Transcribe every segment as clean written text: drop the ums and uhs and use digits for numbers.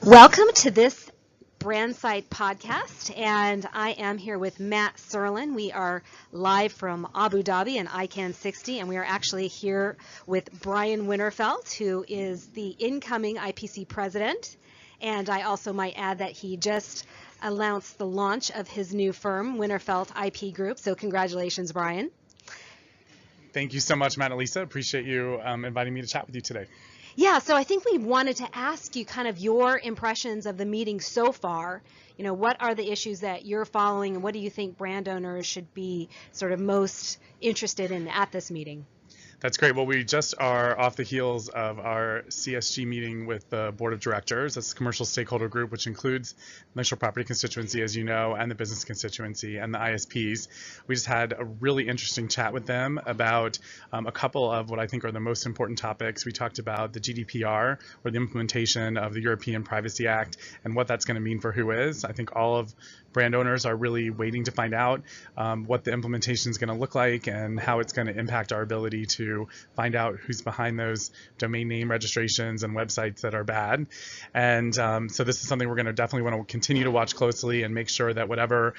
Welcome to this Brandsight Podcast, and I am here with Matt Serlin. We are live from Abu Dhabi and ICANN 60, and we are actually here with Brian Winterfeldt, who is the incoming IPC president. And I also might add that he just announced the launch of his new firm, Winterfeldt IP Group. So congratulations, Brian. Thank you so much, Matt and Lisa. Appreciate you inviting me to chat with you today. Yeah, so I think we wanted to ask you kind of your impressions of the meeting so far. You know, what are the issues that you're following, and what do you think brand owners should be sort of most interested in at this meeting? That's great. Well, we just are off the heels of our CSG meeting with the board of directors. That's the commercial stakeholder group, which includes the intellectual property constituency, as you know, and the business constituency and the ISPs. We just had a really interesting chat with them about a couple of what I think are the most important topics. We talked about the GDPR, or the implementation of the European Privacy Act, and what that's going to mean for Whois. I think all of brand owners are really waiting to find out what the implementation is going to look like and how it's going to impact our ability to find out who's behind those domain name registrations and websites that are bad. And so this is something we're going to definitely want to continue to watch closely and make sure that whatever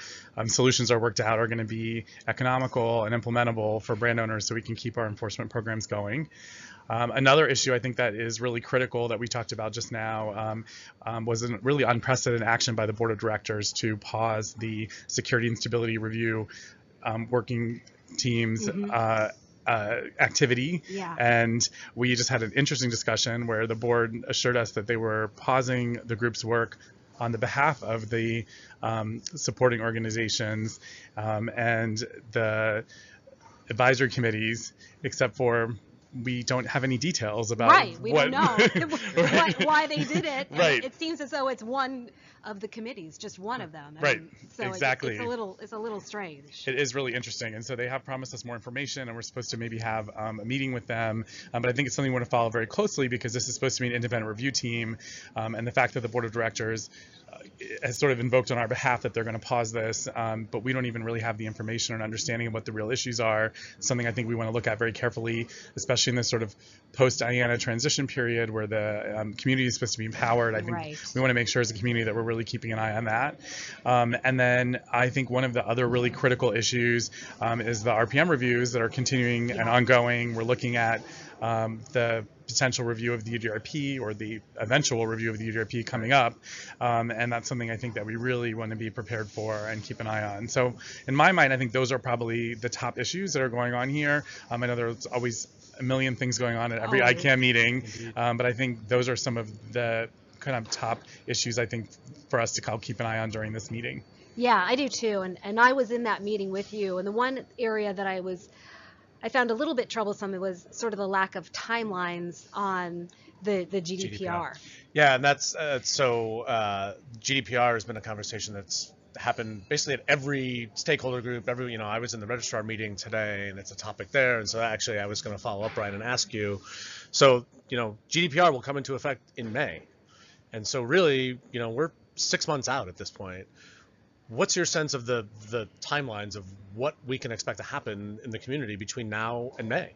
solutions are worked out are going to be economical and implementable for brand owners so we can keep our enforcement programs going. Another issue I think that is really critical that we talked about just now was a really unprecedented action by the board of directors to pause the security and stability review working teams activity. Yeah. And we just had an interesting discussion where the board assured us that they were pausing the group's work on the behalf of the supporting organizations and the advisory committees, except for we don't have any details about we don't know why they did it. Right. It seems as though it's one of the committees, just one of them. Right. So exactly. It's a little strange. It is really interesting, and so they have promised us more information, and we're supposed to maybe have a meeting with them. But I think it's something we want to follow very closely because this is supposed to be an independent review team, and the fact that the board of directors has sort of invoked on our behalf that they're going to pause this, but we don't even really have the information or understanding of what the real issues are. Something I think we want to look at very carefully, especially in this sort of post-IANA transition period where the community is supposed to be empowered. I think we want to make sure as a community that we're really keeping an eye on that. And then I think one of the other really critical issues is the RPM reviews that are continuing and ongoing. We're looking at the potential review of the UDRP or the eventual review of the UDRP coming up, and that's something I think that we really want to be prepared for and keep an eye on. So in my mind, I think those are probably the top issues that are going on here. I know there's always a million things going on at every ICANN meeting, but I think those are some of the kind of top issues I think for us to keep an eye on during this meeting. Yeah, I do too, and I was in that meeting with you, and the one area that I found a little bit troublesome was sort of the lack of timelines on the GDPR. Yeah, and that's GDPR has been a conversation that's happened basically at every stakeholder group. I was in the registrar meeting today, and it's a topic there. And so actually, I was going to follow up, Brian, and ask you. So GDPR will come into effect in May, and so really, we're 6 months out at this point. What's your sense of the timelines of what we can expect to happen in the community between now and May?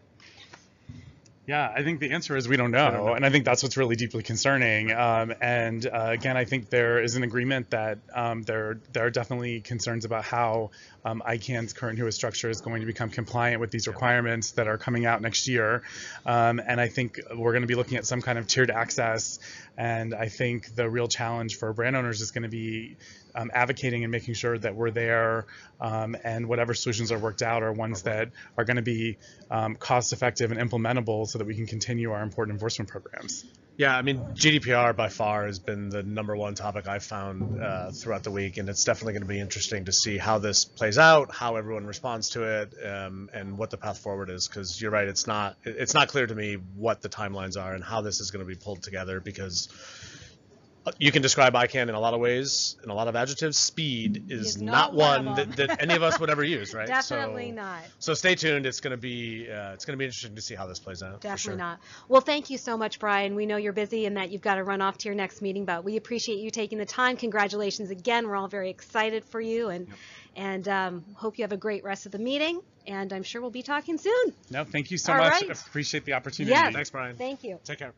Yeah, I think the answer is we don't know, and I think that's what's really deeply concerning. Again, I think there is an agreement that there are definitely concerns about how ICANN's current Whois structure is going to become compliant with these requirements that are coming out next year. And I think we're going to be looking at some kind of tiered access. And I think the real challenge for brand owners is going to be advocating and making sure that we're there, and whatever solutions are worked out are ones that are going to be cost effective and implementable so that we can continue our important enforcement programs. Yeah, I mean, GDPR by far has been the number one topic I've found throughout the week, and it's definitely going to be interesting to see how this plays out, how everyone responds to it, and what the path forward is. Because you're right, it's not clear to me what the timelines are and how this is going to be pulled together, because you can describe ICANN in a lot of ways, in a lot of adjectives. Speed is not one that any of us would ever use, right? Definitely not. So stay tuned. It's going to be interesting to see how this plays out. Definitely not. Well, thank you so much, Brian. We know you're busy and that you've got to run off to your next meeting, but we appreciate you taking the time. Congratulations again. We're all very excited for you, and hope you have a great rest of the meeting. And I'm sure we'll be talking soon. No, thank you so all much. Right. Appreciate the opportunity. Yes. Thanks, Brian. Thank you. Take care.